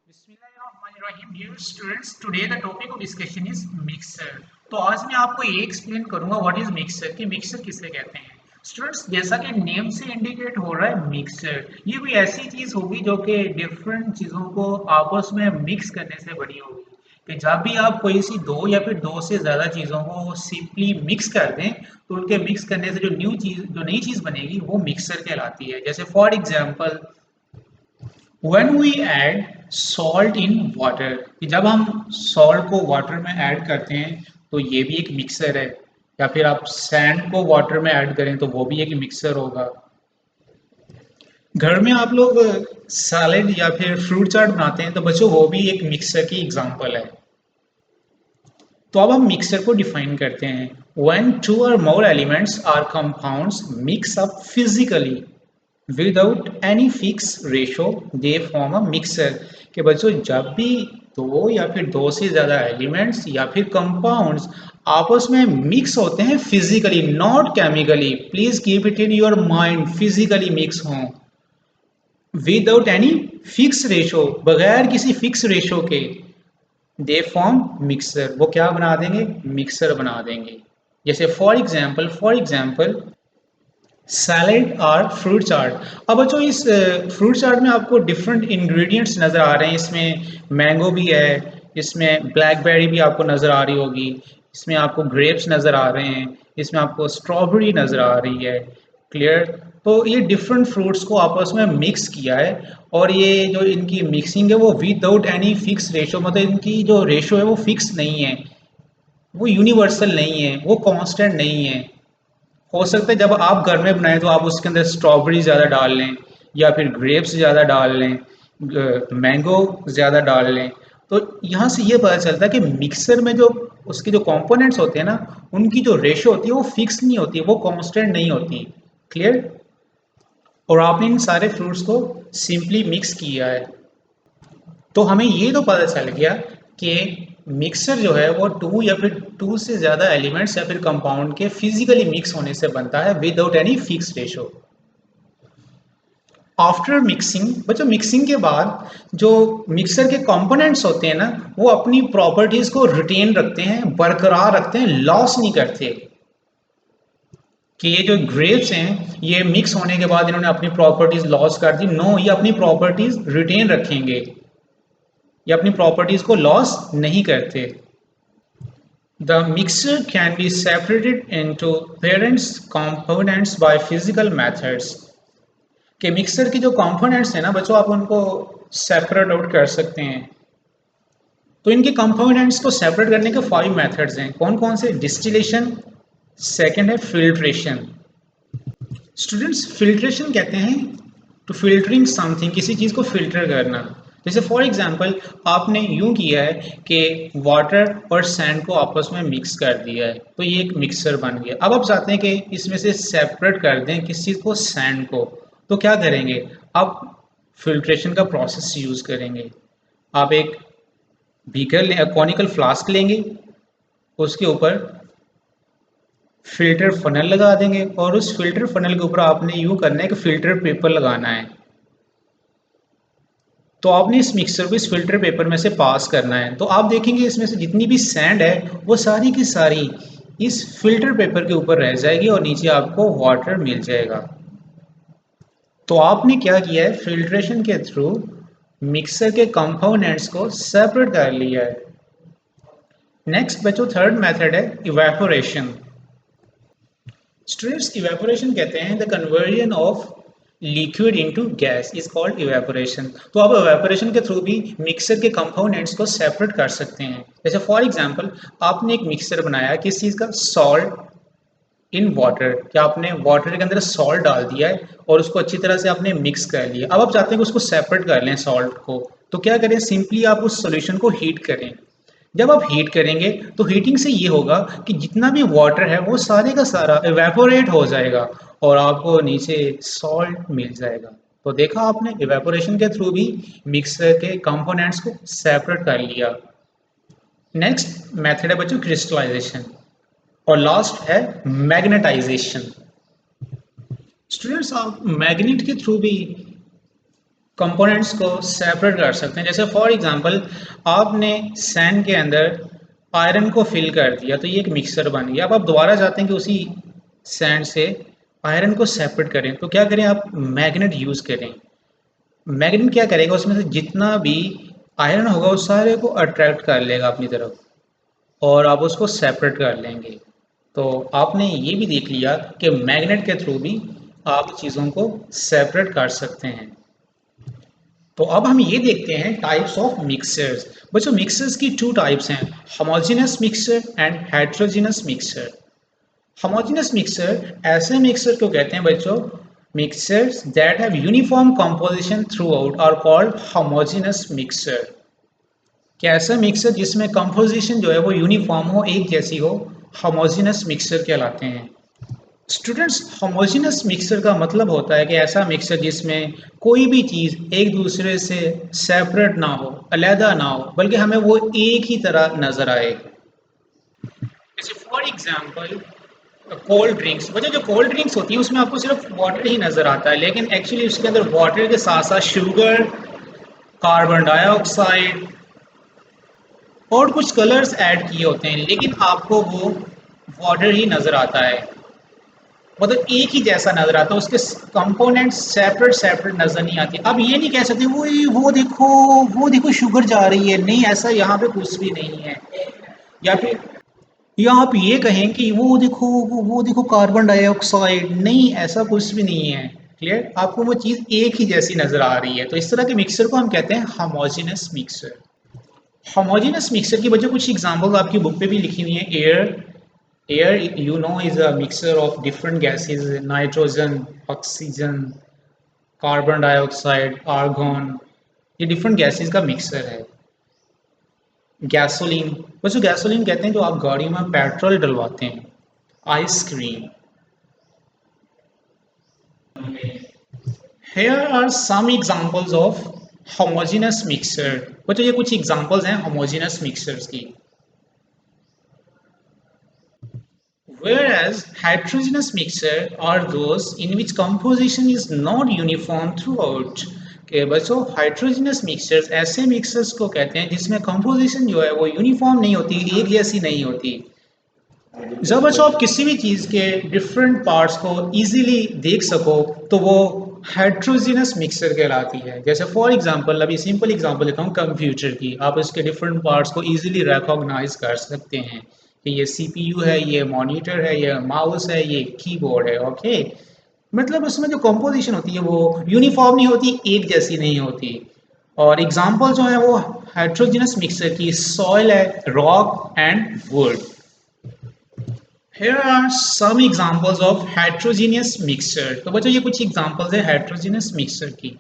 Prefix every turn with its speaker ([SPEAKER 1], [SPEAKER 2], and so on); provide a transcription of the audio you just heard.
[SPEAKER 1] Bismillahirrahmanirrahim. Dear students, today the topic of discussion is mixer. तो आज मैं आपको ये एक्सप्लेन करूंगा व्हाट इज मिक्सर कि मिक्सर किसे कहते हैं। स्टूडेंट्स, जैसा कि नेम से इंडिकेट हो रहा है मिक्सर, ये कोई ऐसी चीज होगी जो कि डिफरेंट चीजों को आपस में मिक्स करने से बनी होगी। कि जब भी आप कोई सी दो या फिर दो से ज्यादा चीजों को सिंपली मिक्स कर दें तो उनके मिक्स करने से जो नई चीज बनेगी वो मिक्सर कहलाती है। जैसे for example, when we add salt in water, कि जब हम सॉल्ट को वाटर में ऐड करते हैं तो ये भी एक मिक्सर है। या फिर आप सैंड को वाटर में ऐड करें तो वो भी एक मिक्सर होगा। घर में आप लोग सैलेड या फिर फ्रूट चाट बनाते हैं तो बच्चों वो भी एक मिक्सर की एग्जांपल है। तो अब हम मिक्सर को डिफाइन करते हैं। when two or more elements are compounds mix up physically without any fix ratio they form a mixer. कि बच्चों जब भी दो या फिर दो से ज़्यादा एलिमेंट्स या फिर कंपाउंड्स आपस में मिक्स होते हैं physically, not chemically, please keep it in your mind, physically mix हों विदाउट एनी फिक्स रेशो, बगैर किसी फिक्स रेशो के, दे फॉर्म मिक्सर, वो क्या बना देंगे, मिक्सर बना देंगे। जैसे फॉर एग्जाम्पल सैलेड और फ्रूट चाट। अब बच्चों इस फ्रूट चाट में आपको डिफरेंट इंग्रेडिएंट्स नज़र आ रहे हैं। इसमें मैंगो भी है, इसमें ब्लैकबेरी भी आपको नज़र आ रही होगी, इसमें आपको ग्रेप्स नज़र आ रहे हैं, इसमें आपको स्ट्रॉबेरी नज़र आ रही है। क्लियर? तो ये डिफरेंट फ्रूट्स को आपस में मिक्स किया है। और ये जो इनकी मिक्सिंग है वो विदाउट एनी फिक्स रेशो, मतलब इनकी जो रेशो है वो फिक्स नहीं है, वो यूनिवर्सल नहीं है, वो कांस्टेंट नहीं है। हो सकता है जब आप घर में बनाएं तो आप उसके अंदर स्ट्रॉबेरी ज़्यादा डाल लें या फिर ग्रेप्स ज़्यादा डाल लें, मैंगो ज़्यादा डाल लें। तो यहाँ से ये पता चलता है कि मिक्सर में जो उसके जो कंपोनेंट्स होते हैं ना, उनकी जो रेशो होती है वो फिक्स नहीं होती, वो कांस्टेंट नहीं होती। क्लियर? और आपने इन सारे फ्रूट्स को सिंपली मिक्स किया है तो हमें ये तो पता चल गया कि मिक्सर जो है वो टू या फिर टू से ज़्यादा एलिमेंट्स या फिर कंपाउंड के फिजिकली मिक्स होने से बनता है without any fix ratio. After mixing, बच्चों मिक्सिंग के बाद जो मिक्सर के कंपोनेंट्स होते हैं ना वो अपनी प्रॉपर्टीज को रिटेन रखते हैं, बरकरार रखते हैं, लॉस नहीं करते। कि ये जो ग्रेप्स हैं ये मिक्स होने के बाद इन्होंने अपनी प्रॉपर्टीज लॉस कर दी, नो, ये अपनी प्रॉपर्टीज रिटेन रखेंगे, ये अपनी प्रॉपर्टीज को लॉस नहीं करते। The mixture can be separated into parents components by physical methods। कि मिक्सर के जो कंपोनेंट्स हैं ना बच्चों, आप उनको सेपरेट आउट कर सकते हैं। तो इनके कंपोनेंट्स को सेपरेट करने के 5 मेथड्स हैं। कौन कौन से? डिस्टिलेशन, सेकंड है फिल्ट्रेशन। स्टूडेंट्स, फिल्ट्रेशन कहते हैं टू फिल्टरिंग समथिंग, किसी चीज़ को फिल्टर करना। जैसे फॉर एग्जांपल आपने यूं किया है कि वाटर और सैंड को आपस में मिक्स कर दिया है तो ये एक मिक्सर बन गया। अब आप चाहते हैं कि इसमें से सेपरेट कर दें किस चीज़ को, सैंड को। तो क्या करेंगे, आप फिल्ट्रेशन का प्रोसेस यूज़ करेंगे। आप एक बीकर ले, कॉनिकल फ्लास्क लेंगे, उसके ऊपर फिल्टर फनल लगा देंगे और उस फिल्टर फनल के ऊपर आपने यूं करना है कि फिल्टर पेपर लगाना है। तो आपने इस मिक्सर को इस फिल्टर पेपर में से पास करना है। तो आप देखेंगे इसमें से जितनी भी सैंड है वो सारी की सारी इस फिल्टर पेपर के ऊपर रह जाएगी और नीचे आपको वाटर मिल जाएगा। तो आपने क्या किया है, फिल्ट्रेशन के थ्रू मिक्सर के कंपोनेंट्स को सेपरेट कर लिया है। नेक्स्ट बच्चों, थर्ड मेथड है इवेपोरेशन। स्टूडेंट्स, इवेपोरेशन कहते हैं the conversion of liquid into gas is called evaporation. तो आप इवेपोरेशन के थ्रू भी मिक्सर के कंपोनेंट्स को सेपरेट कर सकते हैं। जैसे फॉर एग्जांपल आपने एक मिक्सर बनाया किस चीज़ का, सॉल्ट इन वाटर, क्या आपने वाटर के अंदर सॉल्ट डाल दिया है और उसको अच्छी तरह से आपने मिक्स कर लिया। अब आप चाहते हैं कि उसको सेपरेट कर लें सॉल्ट को, तो क्या करें, सिंपली आप उस सॉल्यूशन को हीट करें। जब आप हीट करेंगे तो हीटिंग से ये होगा कि जितना भी वाटर है वो सारे का सारा इवेपोरेट हो जाएगा और आपको नीचे सॉल्ट मिल जाएगा। तो देखा आपने, इवेपोरेशन के थ्रू भी मिक्सर के कंपोनेंट्स को सेपरेट कर लिया। नेक्स्ट मेथड है बच्चों क्रिस्टलाइजेशन और लास्ट है मैग्नेटाइजेशन। स्टूडेंट्स, आप मैग्नेट के थ्रू भी कंपोनेंट्स को सेपरेट कर सकते हैं। जैसे फॉर एग्जांपल आपने सैंड के अंदर आयरन को फिल कर दिया तो ये एक मिक्सर बन गया। अब आप दोबारा चाहते हैं कि उसी सैंड से आयरन को सेपरेट करें, तो क्या करें, आप मैग्नेट यूज़ करें। मैग्नेट क्या करेगा, उसमें से जितना भी आयरन होगा उस सारे को अट्रैक्ट कर लेगा अपनी तरफ और आप उसको सेपरेट कर लेंगे। तो आपने ये भी देख लिया कि मैग्नेट के थ्रू भी आप चीज़ों को सेपरेट कर सकते हैं। तो अब हम ये देखते हैं टाइप्स ऑफ मिक्सर्स। बच्चों मिक्सर्स की टू टाइप्स हैं, homogeneous mixture and heterogeneous mixture. Homogeneous mixture ऐसे मिक्सर को कहते हैं बच्चों, mixtures that have uniform composition throughout are called homogeneous mixture. कैसा मिक्सर जिसमें कंपोजिशन जो है वो यूनिफॉर्म हो, एक जैसी हो, होमोजेनस मिक्सर कहलाते हैं। स्टूडेंट्स, होमोजेनस मिक्सर का मतलब होता है कि ऐसा मिक्सर जिसमें कोई भी चीज़ एक दूसरे से सेपरेट ना हो, अलहदा ना हो, बल्कि हमें वो एक ही तरह नज़र आए। जैसे फॉर एग्जांपल कोल्ड ड्रिंक्स, वजह जो कोल्ड ड्रिंक्स होती है उसमें आपको सिर्फ वाटर ही नज़र आता है, लेकिन एक्चुअली उसके अंदर वाटर के साथ साथ शुगर, कार्बन डाइऑक्साइड और कुछ कलर्स ऐड किए होते हैं, लेकिन आपको वो वाटर ही नज़र आता है, मतलब एक ही जैसा नजर आता है, उसके कंपोनेंट सेपरेट सेपरेट नजर नहीं आती। अब ये नहीं कह सकते वो देखो शुगर जा रही है, नहीं, ऐसा यहाँ पे कुछ भी नहीं है। या फिर या आप ये कहें कि वो देखो कार्बन डाइऑक्साइड, नहीं, ऐसा कुछ भी नहीं है। क्लियर, आपको वो चीज़ एक ही जैसी नजर आ रही है। तो इस तरह के मिक्सर को हम कहते हैं होमोजेनस मिक्सर। होमोजेनस मिक्सर की वजह कुछ एग्जांपल आपकी बुक पे भी लिखी हुई है। Air you know is a mixture of different gases, nitrogen, oxygen, carbon dioxide, argon, ये डिफरेंट गैसेस का मिक्सर है। गैसोलीन, बच्चों गैसोलीन कहते हैं जो आप गाड़ी में पेट्रोल डलवाते हैं। Ice cream. Here are some examples of homogeneous mixer। बच्चों ये कुछ एग्जांपल्स हैं homogeneous mixers की। Whereas heterogeneous mixture are those in which composition is not uniform throughout। कि बच्चों heterogeneous mixtures ऐसे mixtures को कहते हैं जिसमें composition जो है वो यूनिफॉर्म नहीं होती, एक जैसी नहीं होती। जब बच्चों आप किसी भी चीज़ के डिफरेंट पार्ट्स को इजीली देख सको तो वो हेट्रोजीनस मिक्सर कहलाती है। जैसे फॉर एग्जांपल, अभी सिंपल एग्जांपल देता हूँ कंप्यूटर की, आप इसके डिफरेंट पार्ट्स को इजीली रिकॉग्नाइज कर सकते हैं कि ये सीपीयू है, ये मॉनिटर है, ये माउस है, ये कीबोर्ड है। ओके, मतलब उसमें जो कंपोजिशन होती है वो यूनिफॉर्म नहीं होती, एक जैसी नहीं होती। और एग्जांपल जो है वो हेट्रोजीनस मिक्सर की सॉइल है, rock and would. Here are some examples of heterogeneous mixture। तो बच्चों ये कुछ एग्जांपल्स है heterogeneous mixture की।